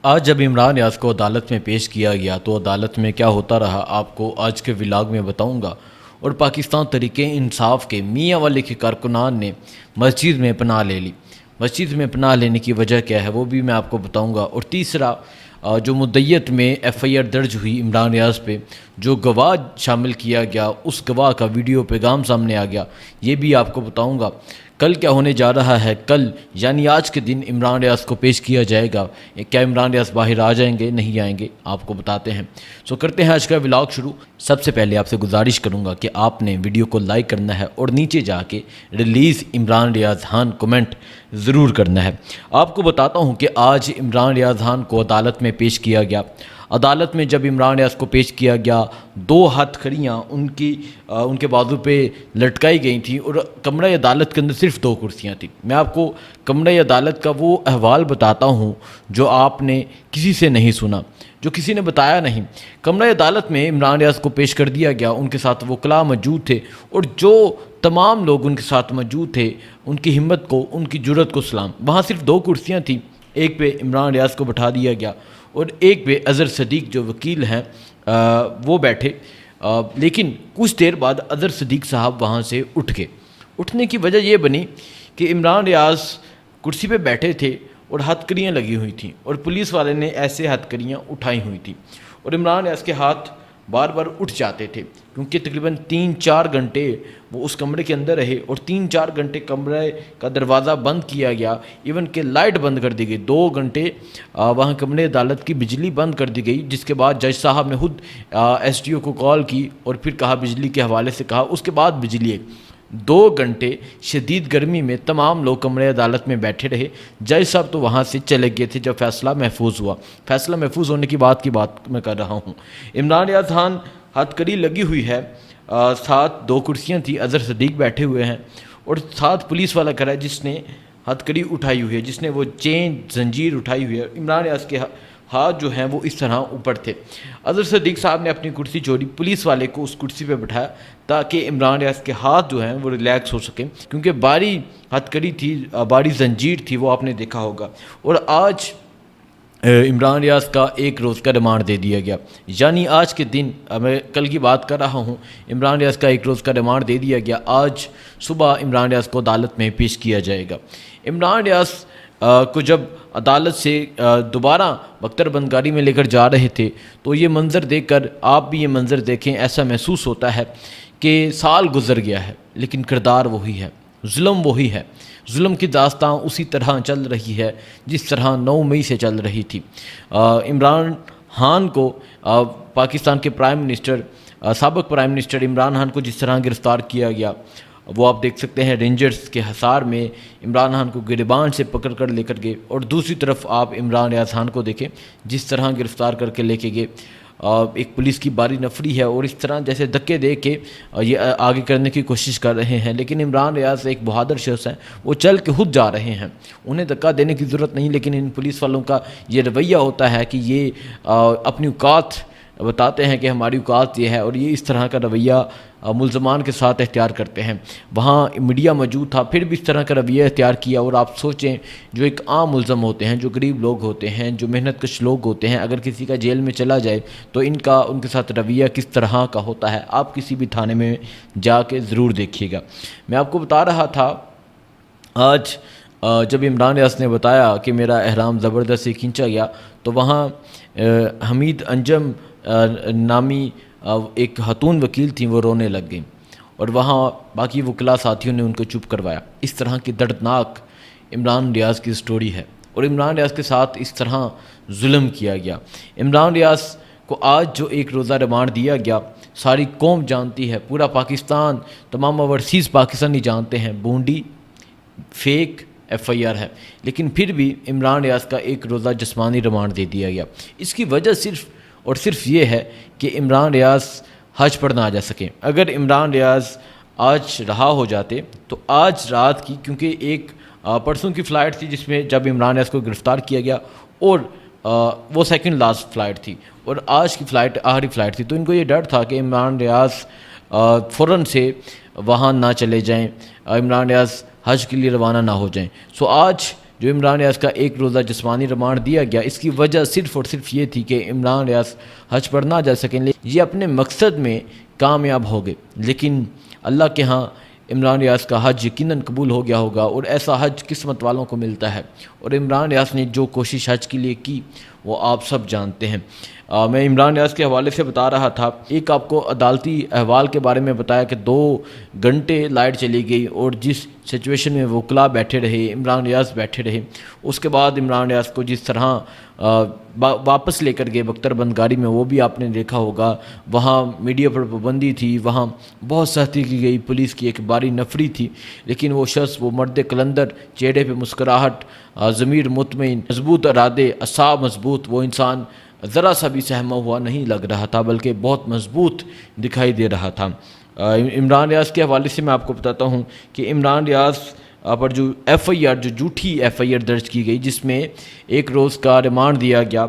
آج جب عمران ریاض کو عدالت میں پیش کیا گیا تو عدالت میں کیا ہوتا رہا آپ کو آج کے ولاگ میں بتاؤں گا۔ اور پاکستان تحریک انصاف کے میاں والے کے کارکنان نے مسجد میں پناہ لے لی۔ مسجد میں پناہ لینے کی وجہ کیا ہے وہ بھی میں آپ کو بتاؤں گا۔ اور تیسرا، جو مدعیت میں ایف آئی آر درج ہوئی عمران ریاض پہ، جو گواہ شامل کیا گیا اس گواہ کا ویڈیو پیغام سامنے آ گیا، یہ بھی آپ کو بتاؤں گا۔ کل کیا ہونے جا رہا ہے، کل یعنی آج کے دن عمران ریاض کو پیش کیا جائے گا۔ کیا عمران ریاض باہر آ جائیں گے، نہیں آئیں گے، آپ کو بتاتے ہیں۔ کرتے ہیں آج کا ولاگ شروع۔ سب سے پہلے آپ سے گزارش کروں گا کہ آپ نے ویڈیو کو لائک کرنا ہے اور نیچے جا کے ریلیز عمران ریاض خان کمنٹ ضرور کرنا ہے۔ آپ کو بتاتا ہوں کہ آج عمران ریاض خان کو عدالت میں پیش کیا گیا۔ عدالت میں جب عمران ریاض کو پیش کیا گیا، 2 ہتھ کھڑیاں ان کے بازو پہ لٹکائی گئی تھیں اور کمرہ عدالت کے اندر صرف 2 کرسیاں تھیں۔ میں آپ کو کمرہ عدالت کا وہ احوال بتاتا ہوں جو آپ نے کسی سے نہیں سنا، جو کسی نے بتایا نہیں۔ کمرہ عدالت میں عمران ریاض کو پیش کر دیا گیا، ان کے ساتھ وکلاء موجود تھے اور جو تمام لوگ ان کے ساتھ موجود تھے، ان کی ہمت کو، ان کی جرأت کو سلام۔ وہاں صرف 2 کرسیاں تھیں، ایک پہ عمران ریاض کو بٹھا دیا گیا اور ایک پہ اظہر صدیق جو وکیل ہیں وہ بیٹھے۔ لیکن کچھ دیر بعد اظہر صدیق صاحب وہاں سے اٹھ گئے۔ اٹھنے کی وجہ یہ بنی کہ عمران ریاض کرسی پہ بیٹھے تھے اور ہتھ کڑیاں لگی ہوئی تھیں اور پولیس والے نے ایسے ہتھ کڑیاں اٹھائی ہوئی تھیں اور عمران ریاض کے ہاتھ بار بار اٹھ جاتے تھے، کیونکہ تقریباً 3-4 گھنٹے وہ اس کمرے کے اندر رہے اور 3-4 گھنٹے کمرے کا دروازہ بند کیا گیا، ایون کہ لائٹ بند کر دی گئی۔ 2 گھنٹے وہاں کمرے عدالت کی بجلی بند کر دی گئی، جس کے بعد جج صاحب نے خود ایس ڈی او کو کال کی اور پھر کہا، بجلی کے حوالے سے کہا۔ اس کے بعد بجلی ہے 2 گھنٹے شدید گرمی میں تمام لوگ کمرے عدالت میں بیٹھے رہے۔ جج صاحب تو وہاں سے چلے گئے تھے جب فیصلہ محفوظ ہوا۔ فیصلہ محفوظ ہونے کی بات میں کر رہا ہوں۔ عمران ریاض خان ہتھ کڑی لگی ہوئی ہے، ساتھ 2 کرسیاں تھیں، اظہر صدیق بیٹھے ہوئے ہیں اور ساتھ پولیس والا کھڑا ہے جس نے ہتھ کڑی اٹھائی ہوئی ہے، جس نے وہ چین زنجیر اٹھائی ہوئی ہے۔ عمران ریاض کے ہاتھ جو ہیں وہ اس طرح اوپر تھے۔ اظہر صدیق صاحب نے اپنی کرسی چھوڑی، پولیس والے کو اس کرسی پہ بٹھایا تاکہ عمران ریاض کے ہاتھ جو ہیں وہ ریلیکس ہو سکیں، کیونکہ باری ہتھ کڑی تھی، باری زنجیر تھی، وہ آپ نے دیکھا ہوگا۔ اور آج عمران ریاض کا 1 روز کا ریمانڈ دے دیا گیا، یعنی آج کے دن، میں کل کی بات کر رہا ہوں، عمران ریاض کا 1 روز کا ریمانڈ دے دیا گیا۔ آج صبح عمران ریاض کو عدالت میں پیش کیا جائے گا۔ عمران ریاض کو جب عدالت سے دوبارہ بختر بندگاری میں لے کر جا رہے تھے تو یہ منظر دیکھ کر آپ بھی یہ منظر دیکھیں، ایسا محسوس ہوتا ہے کہ سال گزر گیا ہے لیکن کردار وہی ہے، ظلم وہی ہے، ظلم کی داستان اسی طرح چل رہی ہے جس طرح 9 مئی سے چل رہی تھی۔ عمران خان کو پاکستان کے سابق پرائم منسٹر عمران خان کو جس طرح گرفتار کیا گیا، وہ آپ دیکھ سکتے ہیں رینجرز کے حصار میں عمران خان کو گریبان سے پکڑ کر لے کر گئے، اور دوسری طرف آپ عمران ریاض خان کو دیکھیں جس طرح گرفتار کر کے لے کے گئے۔ ایک پولیس کی باری نفری ہے اور اس طرح جیسے دھکے دے کے یہ آگے کرنے کی کوشش کر رہے ہیں، لیکن عمران ریاض ایک بہادر شخص ہیں، وہ چل کے خود جا رہے ہیں، انہیں دھکا دینے کی ضرورت نہیں۔ لیکن ان پولیس والوں کا یہ رویہ ہوتا ہے کہ یہ اپنی اوقات بتاتے ہیں کہ ہماری اوقات یہ ہے، اور یہ اس طرح کا رویہ ملزمان کے ساتھ اختیار کرتے ہیں۔ وہاں میڈیا موجود تھا پھر بھی اس طرح کا رویہ اختیار کیا، اور آپ سوچیں جو ایک عام ملزم ہوتے ہیں، جو غریب لوگ ہوتے ہیں، جو محنت کش لوگ ہوتے ہیں، اگر کسی کا جیل میں چلا جائے تو ان کے ساتھ رویہ کس طرح کا ہوتا ہے، آپ کسی بھی تھانے میں جا کے ضرور دیکھیے گا۔ میں آپ کو بتا رہا تھا، آج جب عمران ریاض نے بتایا کہ میرا احرام زبردستی کھینچا گیا تو وہاں حمید انجم نامی ایک خاتون وکیل تھیں، وہ رونے لگ گئیں اور وہاں باقی وکلاء ساتھیوں نے ان کو چپ کروایا۔ اس طرح کی دردناک عمران ریاض کی سٹوری ہے اور عمران ریاض کے ساتھ اس طرح ظلم کیا گیا۔ عمران ریاض کو آج جو 1 روزہ ریمانڈ دیا گیا، ساری قوم جانتی ہے، پورا پاکستان، تمام اوورسیز پاکستانی جانتے ہیں، بونڈی فیک ایف آئی آر ہے، لیکن پھر بھی عمران ریاض کا 1 روزہ جسمانی ریمانڈ دے دیا گیا۔ اس کی وجہ صرف اور صرف یہ ہے کہ عمران ریاض حج پر نہ آ جا سکیں۔ اگر عمران ریاض آج رہا ہو جاتے تو آج رات کی، کیونکہ ایک پرسوں کی فلائٹ تھی جس میں جب عمران ریاض کو گرفتار کیا گیا، اور وہ سیکنڈ لاسٹ فلائٹ تھی اور آج کی فلائٹ آخری فلائٹ تھی، تو ان کو یہ ڈر تھا کہ عمران ریاض فوراً سے وہاں نہ چلے جائیں، عمران ریاض حج کے لیے روانہ نہ ہو جائیں۔ آج جو عمران ریاض کا ایک روزہ جسمانی ریمانڈ دیا گیا، اس کی وجہ صرف اور صرف یہ تھی کہ عمران ریاض حج پر نہ جا سکیں، یہ اپنے مقصد میں کامیاب ہو گئے۔ لیکن اللہ کے ہاں عمران ریاض کا حج یقیناً قبول ہو گیا ہوگا، اور ایسا حج قسمت والوں کو ملتا ہے، اور عمران ریاض نے جو کوشش حج کے لیے کی وہ آپ سب جانتے ہیں۔ میں عمران ریاض کے حوالے سے بتا رہا تھا، ایک آپ کو عدالتی احوال کے بارے میں بتایا کہ 2 گھنٹے لائٹ چلی گئی، اور جس سچویشن میں وکلاء بیٹھے رہے، عمران ریاض بیٹھے رہے، اس کے بعد عمران ریاض کو جس طرح واپس لے کر گئے بختر بند گاڑی میں، وہ بھی آپ نے دیکھا ہوگا۔ وہاں میڈیا پر پابندی تھی، وہاں بہت سختی کی گئی، پولیس کی ایک باری نفری تھی، لیکن وہ شخص، وہ مرد کلندر، چہرے پہ مسکراہٹ، ضمیر مطمئن، مضبوط ارادے، اعصاب مضبوط، وہ انسان ذرا سا بھی سہما ہوا نہیں لگ رہا تھا، بلکہ بہت مضبوط دکھائی دے رہا تھا۔ عمران ریاض کے حوالے سے میں آپ کو بتاتا ہوں کہ عمران ریاض پر جو ایف آئی آر، جو جھوٹی ایف آئی آر درج کی گئی، جس میں 1 روز کا ریمانڈ دیا گیا،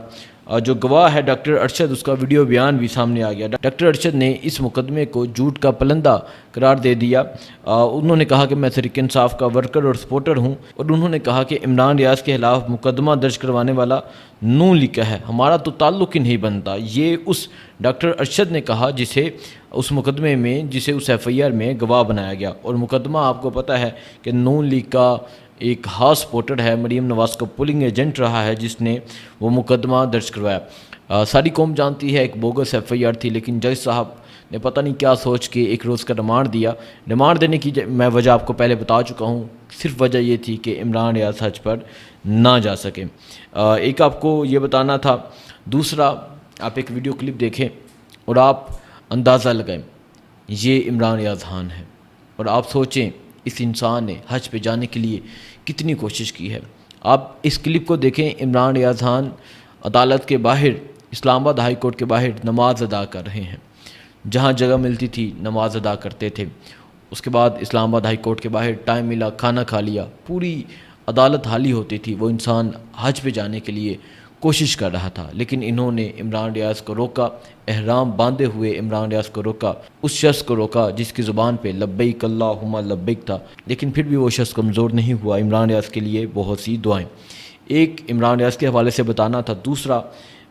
جو گواہ ہے ڈاکٹر ارشد، اس کا ویڈیو بیان بھی سامنے آ گیا۔ ڈاکٹر ارشد نے اس مقدمے کو جھوٹ کا پلندہ قرار دے دیا۔ انہوں نے کہا کہ میں تحریک انصاف کا ورکر اور سپورٹر ہوں، اور انہوں نے کہا کہ عمران ریاض کے خلاف مقدمہ درج کروانے والا نون لیگ کا ہے، ہمارا تو تعلق ہی نہیں بنتا۔ یہ اس ڈاکٹر ارشد نے کہا جسے اس مقدمے میں، جسے اس ایف آئی آر میں گواہ بنایا گیا، اور مقدمہ آپ کو پتہ ہے کہ نون لیگ کا ایک خاص سپورٹر ہے، مریم نواز کا پولنگ ایجنٹ رہا ہے، جس نے وہ مقدمہ درج کروایا۔ ساری قوم جانتی ہے ایک بوگس ایف آئی آر تھی، لیکن جج صاحب نے پتہ نہیں کیا سوچ کے 1 روز کا ریمانڈ دیا۔ ریمانڈ دینے کی میں وجہ آپ کو پہلے بتا چکا ہوں، صرف وجہ یہ تھی کہ عمران ریاض حج پر نہ جا سکے۔ ایک آپ کو یہ بتانا تھا۔ دوسرا، آپ ایک ویڈیو کلپ دیکھیں اور آپ اندازہ لگائیں، یہ عمران ریاض خان ہے، اور آپ سوچیں اس انسان نے حج پہ جانے کے لیے کتنی کوشش کی ہے۔ آپ اس کلپ کو دیکھیں، عمران ریاض خان عدالت کے باہر، اسلام آباد ہائی کورٹ کے باہر نماز ادا کر رہے ہیں، جہاں جگہ ملتی تھی نماز ادا کرتے تھے۔ اس کے بعد اسلام آباد ہائی کورٹ کے باہر ٹائم ملا، کھانا کھا لیا، پوری عدالت خالی ہوتی تھی، وہ انسان حج پہ جانے کے لیے کوشش کر رہا تھا، لیکن انہوں نے عمران ریاض کو روکا، احرام باندھے ہوئے عمران ریاض کو روکا، اس شخص کو روکا جس کی زبان پہ لبیک اللہم لبیک تھا، لیکن پھر بھی وہ شخص کمزور نہیں ہوا۔ عمران ریاض کے لیے بہت سی دعائیں۔ ایک عمران ریاض کے حوالے سے بتانا تھا۔ دوسرا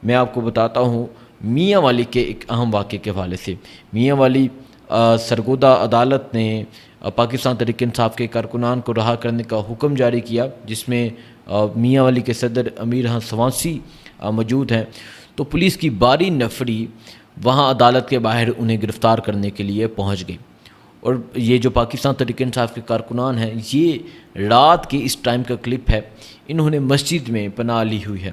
میں آپ کو بتاتا ہوں میاں والی کے ایک اہم واقعے کے حوالے سے۔ میاں والی سرگودہ عدالت نے پاکستان تحریک انصاف کے کارکنان کو رہا کرنے کا حکم جاری کیا، جس میں میاں والی کے صدر امیر خان سوانسی موجود ہیں۔ تو پولیس کی باری نفری وہاں عدالت کے باہر انہیں گرفتار کرنے کے لیے پہنچ گئی، اور یہ جو پاکستان تحریک انصاف کے کارکنان ہیں، یہ رات کے اس ٹائم کا کلپ ہے، انہوں نے مسجد میں پناہ لی ہوئی ہے۔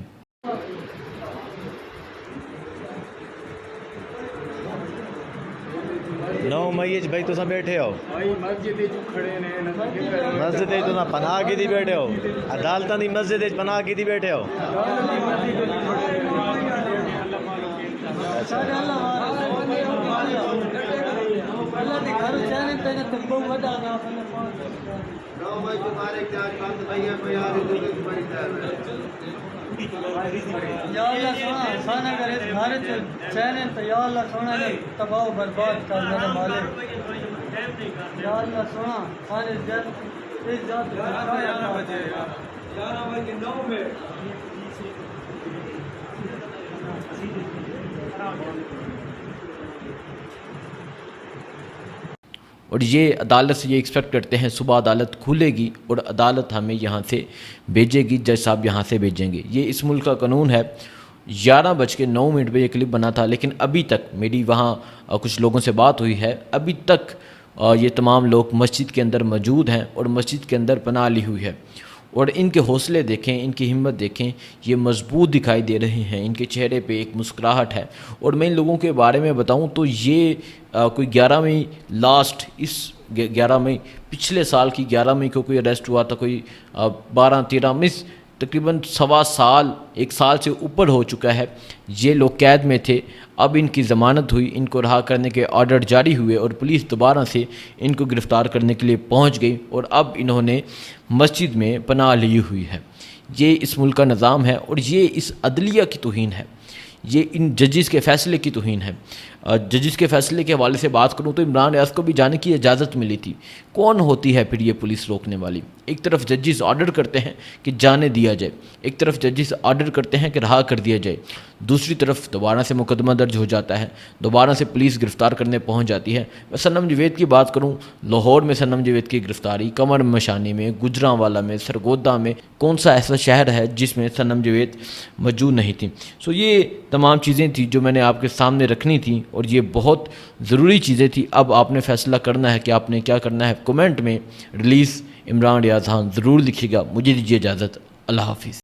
9 مئی بھائی تسا بیٹھے ہو مسجد تو پناہ کی بیٹھے ہو، عدالت کی مسجد پناہ کی بیٹھے ہو۔ یا اللہ سونا سانا کر اس گھر چین تو یا اللہ سونا نے تباہ و برباد کر میرے مالک۔ یا اللہ سونا سارے جن اس ذات اور یہ عدالت سے یہ ایکسپیکٹ کرتے ہیں صبح عدالت کھلے گی اور عدالت ہمیں یہاں سے بھیجے گی، جج صاحب یہاں سے بھیجیں گے۔ یہ اس ملک کا قانون ہے۔ 11:09 پہ یہ کلپ بنا تھا، لیکن ابھی تک میری وہاں کچھ لوگوں سے بات ہوئی ہے، ابھی تک یہ تمام لوگ مسجد کے اندر موجود ہیں اور مسجد کے اندر پناہ لی ہوئی ہے، اور ان کے حوصلے دیکھیں، ان کی ہمت دیکھیں، یہ مضبوط دکھائی دے رہے ہیں، ان کے چہرے پہ ایک مسکراہٹ ہے۔ اور میں ان لوگوں کے بارے میں بتاؤں تو یہ کوئی 11 مئی لاسٹ، اس 11 مئی پچھلے سال کی 11 مئی کو کوئی اریسٹ ہوا تھا، کوئی 12-13 مئی، تقریباً 1.25 سال، 1 سال سے اوپر ہو چکا ہے یہ لوگ قید میں تھے۔ اب ان کی ضمانت ہوئی، ان کو رہا کرنے کے آرڈر جاری ہوئے، اور پولیس دوبارہ سے ان کو گرفتار کرنے کے لیے پہنچ گئی، اور اب انہوں نے مسجد میں پناہ لی ہوئی ہے۔ یہ اس ملک کا نظام ہے، اور یہ اس عدلیہ کی توہین ہے۔ یہ ان ججز کے فیصلے کی توہین ہے۔ ججز کے فیصلے کے حوالے سے بات کروں تو عمران ریاض کو بھی جانے کی اجازت ملی تھی۔ کون ہوتی ہے پھر یہ پولیس روکنے والی؟ ایک طرف ججز آرڈر کرتے ہیں کہ جانے دیا جائے، ایک طرف ججز آرڈر کرتے ہیں کہ رہا کر دیا جائے، دوسری طرف دوبارہ سے مقدمہ درج ہو جاتا ہے، دوبارہ سے پولیس گرفتار کرنے پہنچ جاتی ہے۔ میں سنم جاوید کی بات کروں، لاہور میں سنم جاوید کی گرفتاری، کمر مشانی میں، گجرانوالا میں، سرگودا میں، کون سا ایسا شہر ہے جس میں سنم جاوید موجود نہیں تھی؟ سو یہ تمام چیزیں تھیں جو میں نے آپ کے سامنے رکھنی تھیں، اور یہ بہت ضروری چیزیں تھیں۔ اب آپ نے فیصلہ کرنا ہے کہ آپ نے کیا کرنا ہے۔ کومنٹ میں ریلیز عمران ریاض ضرور لکھیے گا۔ مجھے دیجیے اجازت، اللہ حافظ۔